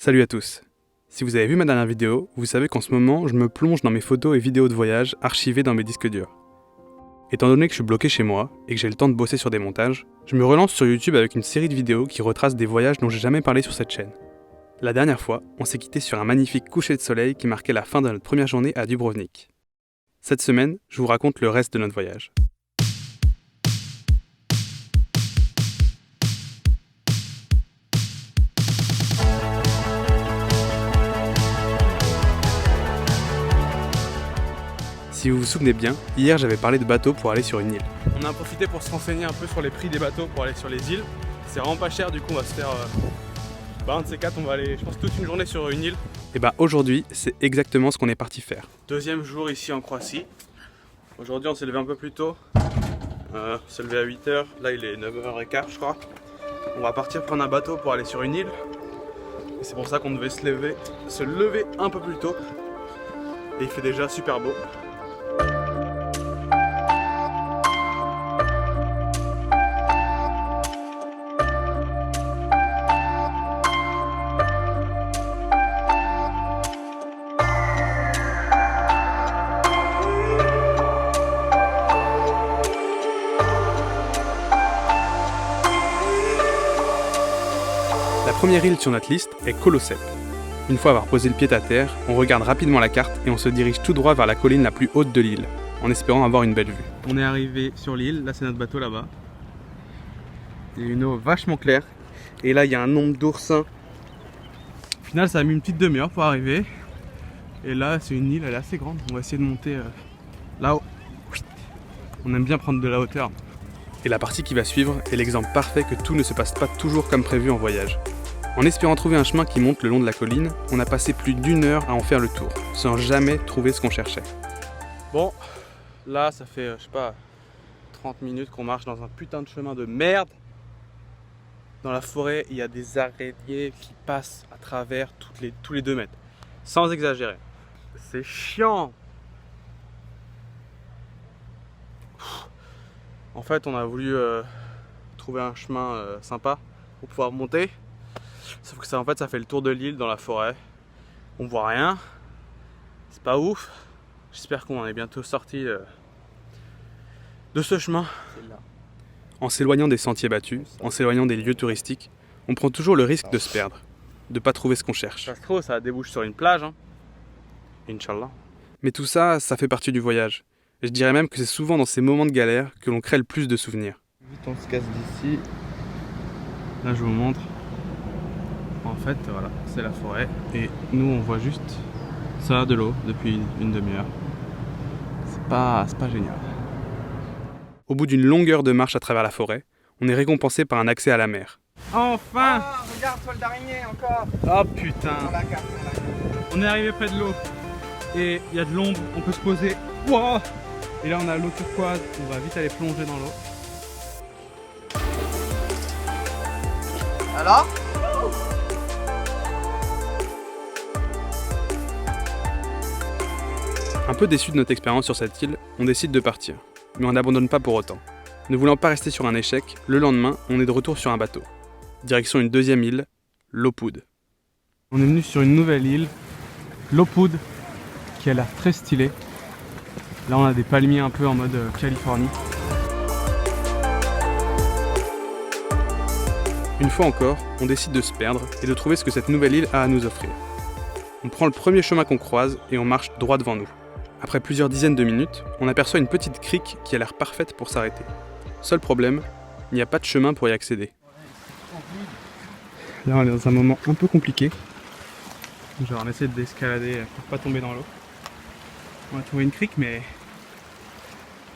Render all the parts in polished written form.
Salut à tous. Si vous avez vu ma dernière vidéo, vous savez qu'en ce moment, je me plonge dans mes photos et vidéos de voyage archivées dans mes disques durs. Étant donné que je suis bloqué chez moi et que j'ai le temps de bosser sur des montages, je me relance sur YouTube avec une série de vidéos qui retracent des voyages dont j'ai jamais parlé sur cette chaîne. La dernière fois, on s'est quitté sur un magnifique coucher de soleil qui marquait la fin de notre première journée à Dubrovnik. Cette semaine, je vous raconte le reste de notre voyage. Si vous vous souvenez bien, hier j'avais parlé de bateau pour aller sur une île. On a profité pour se renseigner un peu sur les prix des bateaux pour aller sur les îles. C'est vraiment pas cher, du coup on va se faire un de ces quatre, on va aller je pense toute une journée sur une île. Et bah aujourd'hui c'est exactement ce qu'on est parti faire. Deuxième jour ici en Croatie. Aujourd'hui on s'est levé un peu plus tôt. On s'est levé à 8h, là il est 9h15 je crois. On va partir prendre un bateau pour aller sur une île. Et c'est pour ça qu'on devait se lever un peu plus tôt. Et il fait déjà super beau. La première île sur notre liste est Kolosep. Une fois avoir posé le pied à terre, on regarde rapidement la carte et on se dirige tout droit vers la colline la plus haute de l'île, en espérant avoir une belle vue. On est arrivé sur l'île, là c'est notre bateau là-bas. Il y a une eau vachement claire, et là il y a un nombre d'oursins. Au final ça a mis une petite demi-heure pour arriver, et là c'est une île, elle est assez grande, on va essayer de monter là-haut. On aime bien prendre de la hauteur. Et la partie qui va suivre est l'exemple parfait que tout ne se passe pas toujours comme prévu en voyage. En espérant trouver un chemin qui monte le long de la colline, on a passé plus d'1 heure à en faire le tour, sans jamais trouver ce qu'on cherchait. Bon, là ça fait, je sais pas, 30 minutes qu'on marche dans un putain de chemin de merde. Dans la forêt, il y a des araignées qui passent à travers tous les 2 mètres. Sans exagérer. C'est chiant. En fait, on a voulu trouver un chemin sympa pour pouvoir monter. Sauf que ça, en fait, ça fait le tour de l'île dans la forêt. On voit rien. C'est pas ouf. J'espère qu'on est bientôt sorti de ce chemin. En s'éloignant des sentiers battus, en s'éloignant des lieux touristiques, on prend toujours le risque de se perdre, de pas trouver ce qu'on cherche. Ça se trouve, ça débouche sur une plage, hein. Inch'Allah. Mais tout ça, ça fait partie du voyage. Et je dirais même que c'est souvent dans ces moments de galère que l'on crée le plus de souvenirs. Vite, on se casse d'ici. Là, je vous montre. En fait, voilà, c'est la forêt. Et nous, on voit juste ça de l'eau depuis une demi-heure. C'est pas génial. Au bout d'une longue heure de marche à travers la forêt, on est récompensé par un accès à la mer. Enfin! Ah, regarde, toile d'araignée encore! Oh putain! Sur la carte. On est arrivé près de l'eau. Et il y a de l'ombre, on peut se poser. Wow! Et là on a l'eau turquoise, on va vite aller plonger dans l'eau. Alors? Un peu déçu de notre expérience sur cette île, on décide de partir. Mais on n'abandonne pas pour autant. Ne voulant pas rester sur un échec, le lendemain, on est de retour sur un bateau. Direction une deuxième île, Lopud. On est venu sur une nouvelle île, Lopud, qui a l'air très stylée. Là on a des palmiers un peu en mode Californie. Une fois encore, on décide de se perdre et de trouver ce que cette nouvelle île a à nous offrir. On prend le premier chemin qu'on croise et on marche droit devant nous. Après plusieurs dizaines de minutes, on aperçoit une petite crique qui a l'air parfaite pour s'arrêter. Seul problème, il n'y a pas de chemin pour y accéder. Là on est dans un moment un peu compliqué. Genre on essaie d'escalader pour pas tomber dans l'eau. On a trouvé une crique mais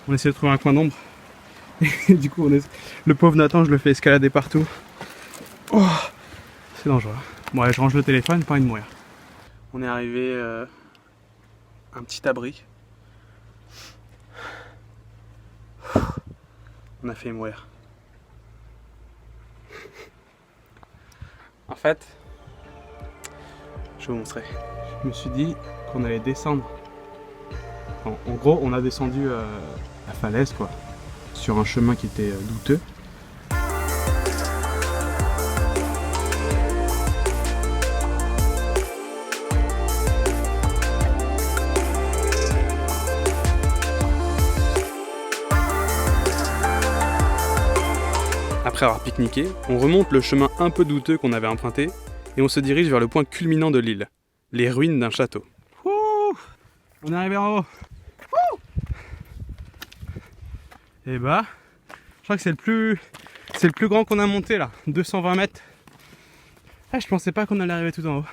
on essaie de trouver un coin d'ombre. Et du coup le pauvre Nathan, je le fais escalader partout. Oh, c'est dangereux. Bon allez, je range le téléphone, pas envie de mourir. On est arrivé à un petit abri. On a fait mourir. En fait, je vais vous montrer. Je me suis dit qu'on allait descendre. En gros, on a descendu la falaise, quoi, sur un chemin qui était douteux. Après avoir pique-niqué, on remonte le chemin un peu douteux qu'on avait emprunté et on se dirige vers le point culminant de l'île, les ruines d'un château. Ouh, on est arrivé en haut. Et bah, je crois que c'est le plus grand qu'on a monté là, 220 mètres. Ah, je pensais pas qu'on allait arriver tout en haut.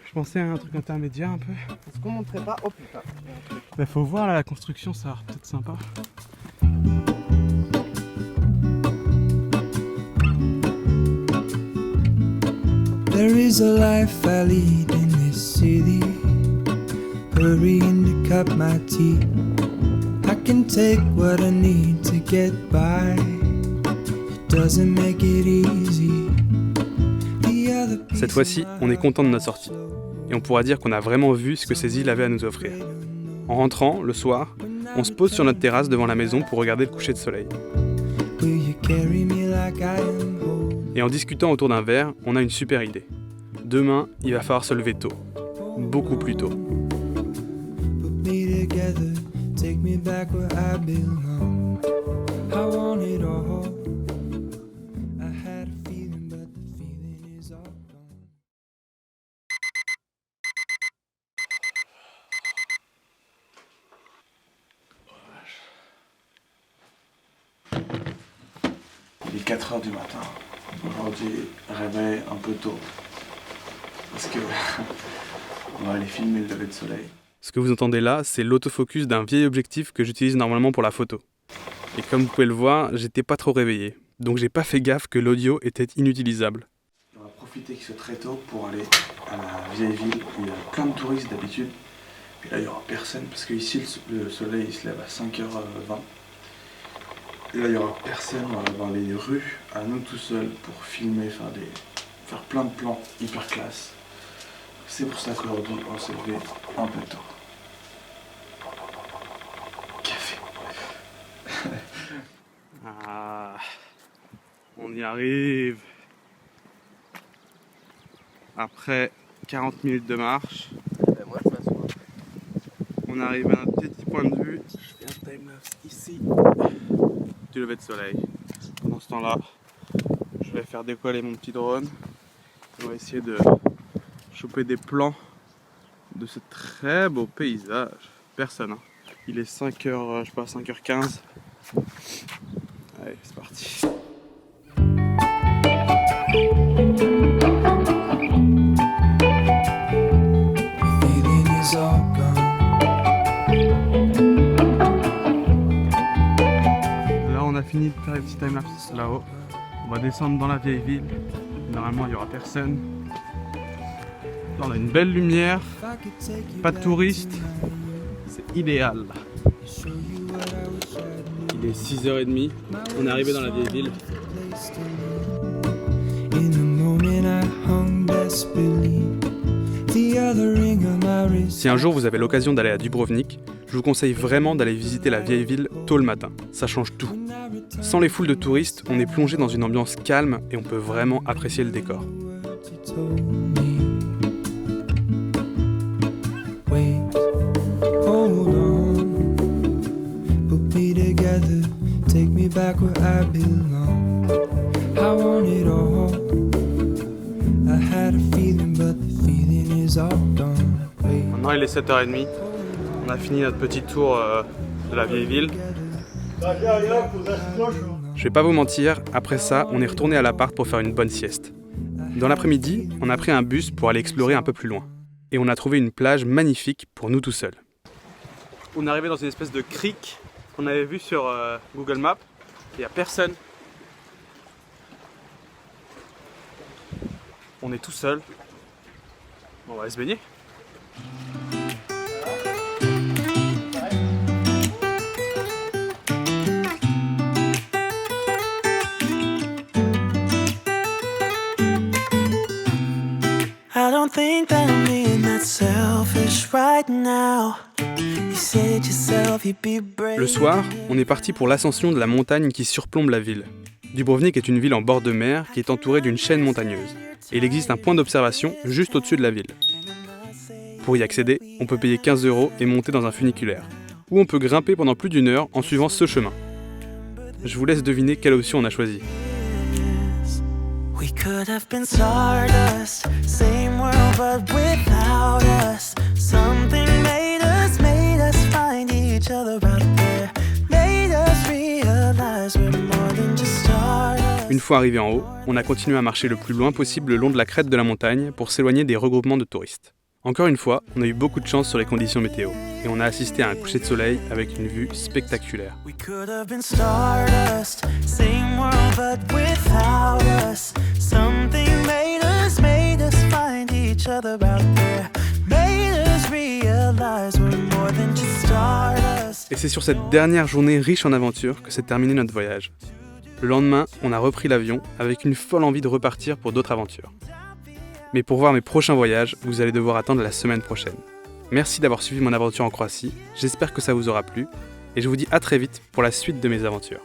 Je pensais à un truc intermédiaire un peu. Est-ce qu'on monterait pas? Oh putain. Bah faut voir là, la construction, ça a l'air peut-être sympa. There is a life I lead in this city, hurrying to cut my teeth. I can take what I need to get by. It doesn't make it easy. Cette fois-ci, on est content de notre sortie. Et on pourra dire qu'on a vraiment vu ce que ces îles avaient à nous offrir. En rentrant, le soir, on se pose sur notre terrasse devant la maison pour regarder le coucher de soleil. Et en discutant autour d'un verre, on a une super idée. Demain, il va falloir se lever tôt. Beaucoup plus tôt. Il est 4h du matin. Aujourd'hui, réveil un peu tôt. Parce que on va aller filmer le lever de soleil. Ce que vous entendez là, c'est l'autofocus d'un vieil objectif que j'utilise normalement pour la photo. Et comme vous pouvez le voir, j'étais pas trop réveillé. Donc j'ai pas fait gaffe que l'audio était inutilisable. On va profiter qu'il soit très tôt pour aller à la vieille ville où il y a plein de touristes d'habitude. Et là, il n'y aura personne parce qu'ici, le soleil il se lève à 5h20. Et là, il n'y aura personne, on va avoir les rues à nous tout seuls pour filmer, faire plein de plans hyper classe. C'est pour ça qu'aujourd'hui, on s'est levé un peu tôt. Café. Ah, on y arrive. Après 40 minutes de marche, Moi je m'assois. on arrive à notre petit point de vue. Je fais un timelapse ici du lever de soleil. Pendant ce temps-là, je vais faire décoller mon petit drone. On va essayer de choper des plans de ce très beau paysage. Personne, hein. Il est 5h, je sais pas, 5h15. Allez, c'est parti. Là, on a fini de faire les petits timelapses là-haut. On va descendre dans la vieille ville. Normalement, il n'y aura personne. Là, on a une belle lumière. Pas de touristes. C'est idéal. Il est 6h30. On est arrivé dans la vieille ville. Si un jour vous avez l'occasion d'aller à Dubrovnik, je vous conseille vraiment d'aller visiter la vieille ville tôt le matin. Ça change tout. Sans les foules de touristes, on est plongé dans une ambiance calme et on peut vraiment apprécier le décor. Maintenant il est 7h30. On a fini notre petit tour de la vieille ville. Je vais pas vous mentir, après ça, on est retourné à l'appart pour faire une bonne sieste. Dans l'après-midi, on a pris un bus pour aller explorer un peu plus loin. Et on a trouvé une plage magnifique pour nous tout seuls. On est arrivé dans une espèce de crique qu'on avait vu sur Google Maps. Il n'y a personne. On est tout seul. On va aller se baigner. I don't think that I'm being that selfish right now. You said yourself you'd be brave. Le soir, on est parti pour l'ascension de la montagne qui surplombe la ville. Dubrovnik est une ville en bord de mer qui est entourée d'une chaîne montagneuse. Et il existe un point d'observation juste au-dessus de la ville. Pour y accéder, on peut payer 15 € et monter dans un funiculaire. Ou on peut grimper pendant plus d'1 heure en suivant ce chemin. Je vous laisse deviner quelle option on a choisi. We could have been stardust, same world but without us. Something made us find each other out there. Made us realize we're more than just stardust. Une fois arrivé en haut, on a continué à marcher le plus loin possible le long de la crête de la montagne pour s'éloigner des regroupements de touristes. Encore une fois, on a eu beaucoup de chance sur les conditions météo et on a assisté à un coucher de soleil avec une vue spectaculaire. We could have been stardust, same world but without us. Something made us find each other out there. Made us realize we're more than just stardust. Et c'est sur cette dernière journée riche en aventures que s'est terminé notre voyage. Le lendemain, on a repris l'avion avec une folle envie de repartir pour d'autres aventures. Mais pour voir mes prochains voyages, vous allez devoir attendre la semaine prochaine. Merci d'avoir suivi mon aventure en Croatie, j'espère que ça vous aura plu, et je vous dis à très vite pour la suite de mes aventures.